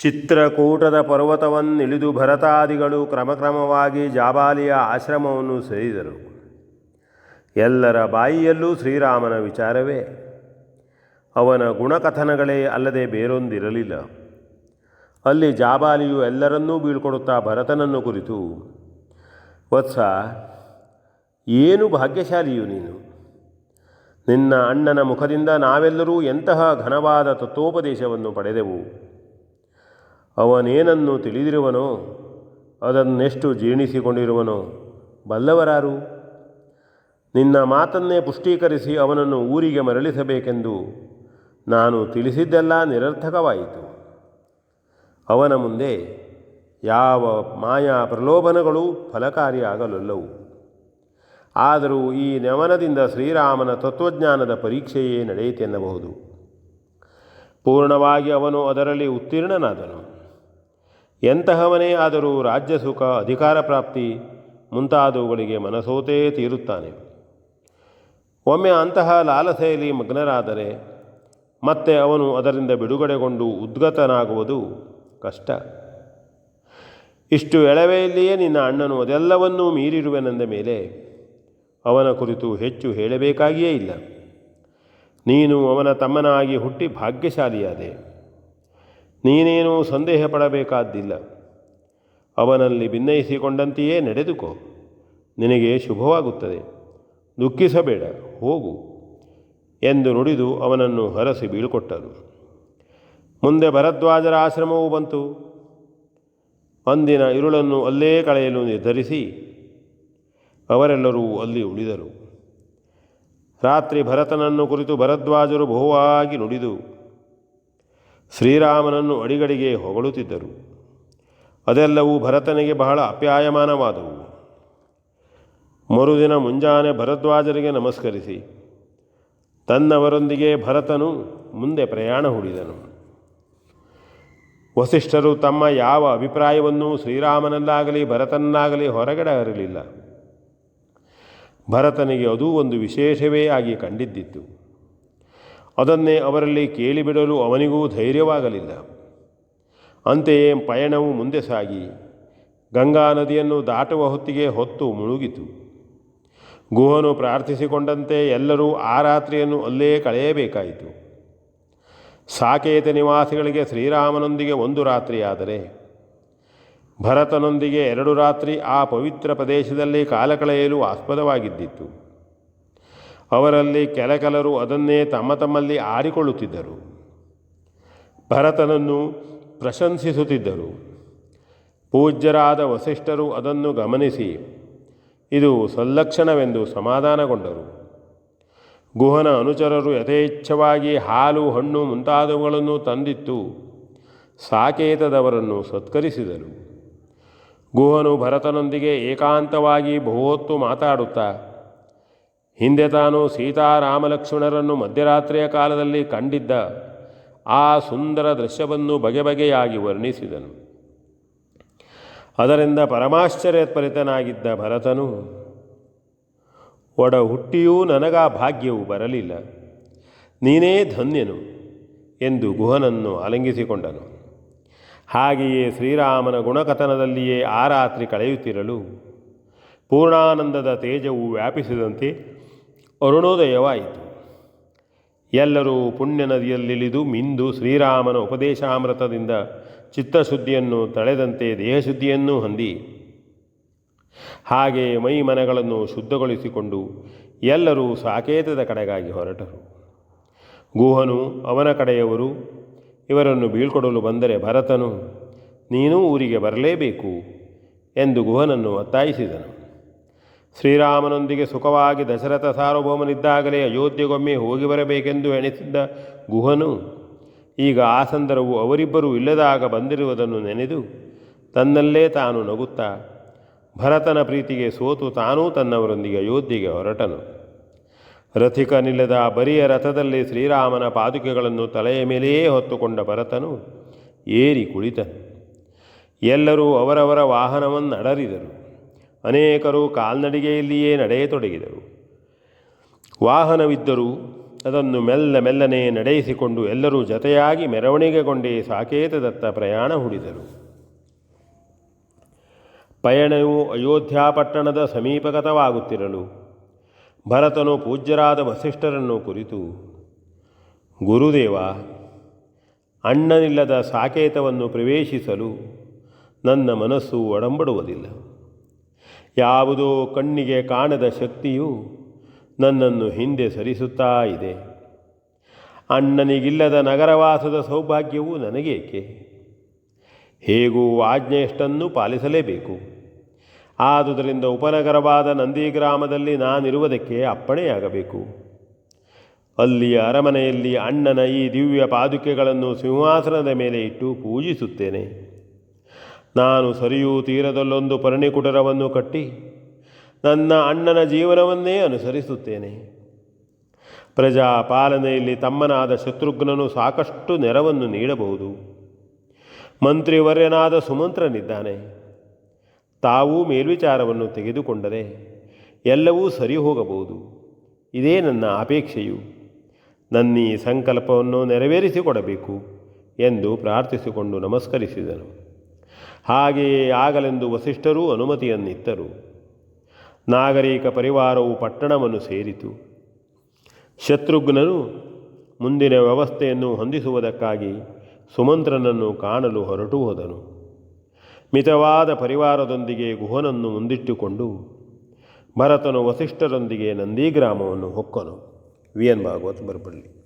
ಚಿತ್ರಕೂಟದ ಪರ್ವತವನ್ನಿಳಿದು ಭರತಾದಿಗಳು ಕ್ರಮಕ್ರಮವಾಗಿ ಜಾಬಾಲಿಯ ಆಶ್ರಮವನ್ನು ಸೇರಿದರು. ಎಲ್ಲರ ಬಾಯಿಯಲ್ಲೂ ಶ್ರೀರಾಮನ ವಿಚಾರವೇ. ಅವನ ಗುಣಕಥನಗಳೇ ಅಲ್ಲದೆ ಬೇರೊಂದಿರಲಿಲ್ಲ. ಅಲ್ಲಿ ಜಾಬಾಲಿಯು ಎಲ್ಲರನ್ನೂ ಬೀಳ್ಕೊಡುತ್ತಾ ಭರತನನ್ನು ಕುರಿತು, ವತ್ಸ, ಏನು ಭಾಗ್ಯಶಾಲಿಯು ನೀನು. ನಿನ್ನ ಅಣ್ಣನ ಮುಖದಿಂದ ನಾವೆಲ್ಲರೂ ಎಂತಹ ಘನವಾದ ತತ್ವೋಪದೇಶವನ್ನು ಪಡೆದೆವು. ಅವನೇನನ್ನು ತಿಳಿದಿರುವನೋ, ಅದನ್ನೆಷ್ಟು ಜೀರ್ಣಿಸಿಕೊಂಡಿರುವನೋ ಬಲ್ಲವರಾರು. ನಿನ್ನ ಮಾತನ್ನೇ ಪುಷ್ಟೀಕರಿಸಿ ಅವನನ್ನು ಊರಿಗೆ ಮರಳಿಸಬೇಕೆಂದು ನಾನು ತಿಳಿಸಿದ್ದೆಲ್ಲ ನಿರರ್ಥಕವಾಯಿತು. ಅವನ ಮುಂದೆ ಯಾವ ಮಾಯಾ ಪ್ರಲೋಭನಗಳು ಫಲಕಾರಿಯಾಗಲೊಲ್ಲವು. ಆದರೂ ಈ ನಮನದಿಂದ ಶ್ರೀರಾಮನ ತತ್ವಜ್ಞಾನದ ಪರೀಕ್ಷೆಯೇ ನಡೆಯಿತೆನ್ನಬಹುದು. ಪೂರ್ಣವಾಗಿ ಅವನು ಅದರಲ್ಲಿ ಉತ್ತೀರ್ಣನಾದನು. ಎಂತಹವನೇ ಆದರೂ ರಾಜ್ಯ ಸುಖ, ಅಧಿಕಾರ ಪ್ರಾಪ್ತಿ ಮುಂತಾದವುಗಳಿಗೆ ಮನಸೋತೇ ತೀರುತ್ತಾನೆ. ಒಮ್ಮೆ ಅಂತಹ ಲಾಲಸೆಯಲ್ಲಿ ಮಗ್ನರಾದರೆ ಮತ್ತೆ ಅವನು ಅದರಿಂದ ಬಿಡುಗಡೆಗೊಂಡು ಉದ್ಗತನಾಗುವುದು ಕಷ್ಟ. ಇಷ್ಟು ಎಳವೆಯಲ್ಲಿಯೇ ನಿನ್ನ ಅಣ್ಣನು ಅದೆಲ್ಲವನ್ನೂ ಮೀರಿರುವೆನೆಂದ ಮೇಲೆ ಅವನ ಕುರಿತು ಹೆಚ್ಚು ಹೇಳಬೇಕಾಗಿಯೇ ಇಲ್ಲ. ನೀನು ಅವನ ತಮ್ಮನಾಗಿ ಹುಟ್ಟಿ ಭಾಗ್ಯಶಾಲಿಯಾದೆ. ನೀನೇನೂ ಸಂದೇಹ ಪಡಬೇಕಾದ್ದಿಲ್ಲ. ಅವನಲ್ಲಿ ಭಿನ್ನಯಿಸಿಕೊಂಡಂತೆಯೇ ನಡೆದುಕೋ. ನಿನಗೆ ಶುಭವಾಗುತ್ತದೆ. ದುಃಖಿಸಬೇಡ, ಹೋಗು ಎಂದು ನುಡಿದು ಅವನನ್ನು ಹರಸಿ ಬೀಳ್ಕೊಟ್ಟನು. ಮುಂದೆ ಭರದ್ವಾಜರ ಆಶ್ರಮವೂ ಬಂತು. ಅಂದಿನ ಇರುಳನ್ನು ಅಲ್ಲೇ ಕಳೆಯಲು ನಿರ್ಧರಿಸಿ ಅವರೆಲ್ಲರೂ ಅಲ್ಲಿ ಉಳಿದರು. ರಾತ್ರಿ ಭರತನನ್ನು ಕುರಿತು ಭರದ್ವಾಜರು ಬಹುವಾಗಿ ನುಡಿದು ಶ್ರೀರಾಮನನ್ನು ಅಡಿಗಡಿಗೆ ಹೊಗಳುತ್ತಿದ್ದರು. ಅದೆಲ್ಲವೂ ಭರತನಿಗೆ ಬಹಳ ಅಪ್ಯಾಯಮಾನವಾದವು. ಮರುದಿನ ಮುಂಜಾನೆ ಭರದ್ವಾಜರಿಗೆ ನಮಸ್ಕರಿಸಿ ತನ್ನವರೊಂದಿಗೆ ಭರತನು ಮುಂದೆ ಪ್ರಯಾಣ ಹೂಡಿದನು. ವಸಿಷ್ಠರು ತಮ್ಮ ಯಾವ ಅಭಿಪ್ರಾಯವನ್ನೂ ಶ್ರೀರಾಮನಲ್ಲಾಗಲಿ ಭರತನನ್ನಾಗಲಿ ಹೊರಗಡೆ ಹರಲಿಲ್ಲ. ಭರತನಿಗೆ ಅದೂ ಒಂದು ವಿಶೇಷವೇ ಆಗಿ ಕಂಡಿದ್ದಿತ್ತು. ಅದನ್ನೇ ಅವರಲ್ಲಿ ಕೇಳಿಬಿಡಲು ಅವನಿಗೂ ಧೈರ್ಯವಾಗಲಿಲ್ಲ. ಅಂತೆಯೇ ಪಯಣವು ಮುಂದೆ ಸಾಗಿ ಗಂಗಾ ನದಿಯನ್ನು ದಾಟುವ ಹೊತ್ತಿಗೆ ಹೊತ್ತು ಮುಳುಗಿತು. ಗುಹನು ಪ್ರಾರ್ಥಿಸಿಕೊಂಡಂತೆ ಎಲ್ಲರೂ ಆ ರಾತ್ರಿಯನ್ನು ಅಲ್ಲೇ ಕಳೆಯಬೇಕಾಯಿತು. ಸಾಕೇತ ನಿವಾಸಿಗಳಿಗೆ ಶ್ರೀರಾಮನೊಂದಿಗೆ ಒಂದು ರಾತ್ರಿಯಾದರೆ ಭರತನೊಂದಿಗೆ 2 ರಾತ್ರಿ ಆ ಪವಿತ್ರ ಪ್ರದೇಶದಲ್ಲಿ ಕಾಲ ಕಳೆಯಲು ಆಸ್ಪದವಾಗಿದ್ದಿತ್ತು. ಅವರಲ್ಲಿ ಕೆಲರು ಅದನ್ನೇ ತಮ್ಮ ತಮ್ಮಲ್ಲಿ ಆಡಿಕೊಳ್ಳುತ್ತಿದ್ದರು. ಭರತನನ್ನು ಪ್ರಶಂಸಿಸುತ್ತಿದ್ದರು. ಪೂಜ್ಯರಾದ ವಸಿಷ್ಠರು ಅದನ್ನು ಗಮನಿಸಿ ಇದು ಸಲ್ಲಕ್ಷಣವೆಂದು ಸಮಾಧಾನಗೊಂಡರು. ಗುಹನ ಅನುಚರರು ಯಥೇಚ್ಛವಾಗಿ ಹಾಲು, ಹಣ್ಣು ಮುಂತಾದವುಗಳನ್ನು ತಂದಿತ್ತು ಸಾಕೇತದವರನ್ನು ಸತ್ಕರಿಸಿದರು. ಗುಹನು ಭರತನೊಂದಿಗೆ ಏಕಾಂತವಾಗಿ ಬಹುಹೊತ್ತು ಮಾತಾಡುತ್ತಾ ಹಿಂದೆ ತಾನು ಸೀತಾರಾಮಲಕ್ಷ್ಮಣರನ್ನು ಮಧ್ಯರಾತ್ರಿಯ ಕಾಲದಲ್ಲಿ ಕಂಡಿದ್ದ ಆ ಸುಂದರ ದೃಶ್ಯವನ್ನು ಬಗೆಬಗೆಯಾಗಿ ವರ್ಣಿಸಿದನು. ಅದರಿಂದ ಪರಮಾಶ್ಚರ್ಯತ್ಪರಿತನಾಗಿದ್ದ ಭರತನು, ಒಡ ಹುಟ್ಟಿಯೂ ನನಗಾ ಭಾಗ್ಯವು ಬರಲಿಲ್ಲ, ನೀನೇ ಧನ್ಯನು ಎಂದು ಗುಹನನ್ನು ಆಲಿಂಗಿಸಿಕೊಂಡನು. ಹಾಗೆಯೇ ಶ್ರೀರಾಮನ ಗುಣಕಥನದಲ್ಲಿಯೇ ಆ ರಾತ್ರಿ ಕಳೆಯುತ್ತಿರಲು ಪೂರ್ಣಾನಂದದ ತೇಜವು ವ್ಯಾಪಿಸಿದಂತೆ ಅರುಣೋದಯವಾಯಿತು. ಎಲ್ಲರೂ ಪುಣ್ಯ ನದಿಯಲ್ಲಿಳಿದು ಮಿಂದು ಶ್ರೀರಾಮನ ಉಪದೇಶಾಮೃತದಿಂದ ಚಿತ್ತಶುದ್ಧಿಯನ್ನು ತಳೆದಂತೆ ದೇಹಶುದ್ಧಿಯನ್ನೂ ಹೊಂದಿ ಹಾಗೆ ಮೈ ಮನಗಳನ್ನು ಶುದ್ಧಗೊಳಿಸಿಕೊಂಡು ಎಲ್ಲರೂ ಸಾಕೇತದ ಕಡೆಗಾಗಿ ಹೊರಟರು. ಗುಹನು, ಅವನ ಕಡೆಯವರು ಇವರನ್ನು ಬೀಳ್ಕೊಡಲು ಬಂದರೆ ಭರತನು ನೀನೂ ಊರಿಗೆ ಬರಲೇಬೇಕು ಎಂದು ಗುಹನನ್ನು ಒತ್ತಾಯಿಸಿದನು. ಶ್ರೀರಾಮನೊಂದಿಗೆ ಸುಖವಾಗಿ ದಶರಥ ಸಾರ್ವಭೌಮನಿದ್ದಾಗಲೇ ಅಯೋಧ್ಯೆಗೊಮ್ಮೆ ಹೋಗಿ ಬರಬೇಕೆಂದು ಎಣಿಸಿದ್ದ ಗುಹನು ಈಗ ಆ ಸಂದರ್ಭವು ಅವರಿಬ್ಬರೂ ಇಲ್ಲದಾಗ ಬಂದಿರುವುದನ್ನು ನೆನೆದು ತನ್ನಲ್ಲೇ ತಾನು ನಗುತ್ತಾ ಭರತನ ಪ್ರೀತಿಗೆ ಸೋತು ತಾನೂ ತನ್ನವರೊಂದಿಗೆ ಅಯೋಧ್ಯೆಗೆ ಹೊರಟನು. ರಥಿಕನಿಲ್ಲದ ಬರಿಯ ರಥದಲ್ಲಿ ಶ್ರೀರಾಮನ ಪಾದುಕೆಗಳನ್ನು ತಲೆಯ ಮೇಲೆಯೇ ಹೊತ್ತುಕೊಂಡ ಭರತನು ಏರಿ ಕುಳಿತನು. ಎಲ್ಲರೂ ಅವರವರ ವಾಹನವನ್ನಡರಿದರು. ಅನೇಕರು ಕಾಲ್ನಡಿಗೆಯಲ್ಲಿಯೇ ನಡೆಯತೊಡಗಿದರು. ವಾಹನವಿದ್ದರೂ ಅದನ್ನು ಮೆಲ್ಲನೆ ನಡೆಯಿಸಿಕೊಂಡು ಎಲ್ಲರೂ ಜತೆಯಾಗಿ ಮೆರವಣಿಗೆಗೊಂಡೇ ಸಾಕೇತದತ್ತ ಪ್ರಯಾಣ ಹೂಡಿದರು. ಪಯಣವು ಅಯೋಧ್ಯಾಪಟ್ಟಣದ ಸಮೀಪಗತವಾಗುತ್ತಿರಲು ಭರತನು ಪೂಜ್ಯರಾದ ವಸಿಷ್ಠರನ್ನು ಕುರಿತು, ಗುರುದೇವ, ಅಣ್ಣನಿಲ್ಲದ ಸಾಕೇತವನ್ನು ಪ್ರವೇಶಿಸಲು ನನ್ನ ಮನಸ್ಸು ಒಡಂಬಡುವುದಿಲ್ಲ. ಯಾವುದೋ ಕಣ್ಣಿಗೆ ಕಾಣದ ಶಕ್ತಿಯು ನನ್ನನ್ನು ಹಿಂದೆ ಸರಿಸುತ್ತಾ ಇದೆ. ಅಣ್ಣನಿಗಿಲ್ಲದ ನಗರವಾಸದ ಸೌಭಾಗ್ಯವು ನನಗೇಕೆ? ಹೇಗೂ ಆಜ್ಞೆಯಷ್ಟನ್ನು ಪಾಲಿಸಲೇಬೇಕು. ಆದುದರಿಂದ ಉಪನಗರವಾದ ನಂದಿಗ್ರಾಮದಲ್ಲಿ ನಾನಿರುವುದಕ್ಕೆ ಅಪ್ಪಣೆಯಾಗಬೇಕು. ಅಲ್ಲಿಯ ಅರಮನೆಯಲ್ಲಿ ಅಣ್ಣನ ಈ ದಿವ್ಯ ಪಾದುಕೆಗಳನ್ನು ಸಿಂಹಾಸನದ ಮೇಲೆ ಇಟ್ಟು ಪೂಜಿಸುತ್ತೇನೆ. ನಾನು ಸರಿಯೂ ತೀರದಲ್ಲೊಂದು ಪರ್ಣಿಕುಟರವನ್ನು ಕಟ್ಟಿ ನನ್ನ ಅಣ್ಣನ ಜೀವನವನ್ನೇ ಅನುಸರಿಸುತ್ತೇನೆ. ಪ್ರಜಾಪಾಲನೆಯಲ್ಲಿ ತಮ್ಮನಾದ ಶತ್ರುಘ್ನನು ಸಾಕಷ್ಟು ನೆರವನ್ನು ನೀಡಬಹುದು. ಮಂತ್ರಿವರ್ಯನಾದ ಸುಮಂತ್ರನಿದ್ದಾನೆ. ತಾವೂ ಮೇಲ್ವಿಚಾರವನ್ನು ತೆಗೆದುಕೊಂಡರೆ ಎಲ್ಲವೂ ಸರಿ ಹೋಗಬಹುದು. ಇದೇ ನನ್ನ ಅಪೇಕ್ಷೆಯು. ನನ್ನೀ ಸಂಕಲ್ಪವನ್ನು ನೆರವೇರಿಸಿಕೊಡಬೇಕು ಎಂದು ಪ್ರಾರ್ಥಿಸಿಕೊಂಡು ನಮಸ್ಕರಿಸಿದನು. ಹಾಗೆಯೇ ಆಗಲೆಂದು ವಸಿಷ್ಠರೂ ಅನುಮತಿಯನ್ನಿತ್ತರು. ನಾಗರಿಕ ಪರಿವಾರವು ಪಟ್ಟಣವನ್ನು ಸೇರಿತು. ಶತ್ರುಘ್ನನು ಮುಂದಿನ ವ್ಯವಸ್ಥೆಯನ್ನು ಹೊಂದಿಸುವುದಕ್ಕಾಗಿ ಸುಮಂತ್ರನನ್ನು ಕಾಣಲು ಹೊರಟು ಹೋದನು. ಮಿತವಾದ ಪರಿವಾರದೊಂದಿಗೆ ಗುಹನನ್ನು ಮುಂದಿಟ್ಟುಕೊಂಡು ಭರತನು ವಸಿಷ್ಠರೊಂದಿಗೆ ನಂದಿಗ್ರಾಮವನ್ನು ಹೊಕ್ಕನು. V N Bhagavat Baraballi.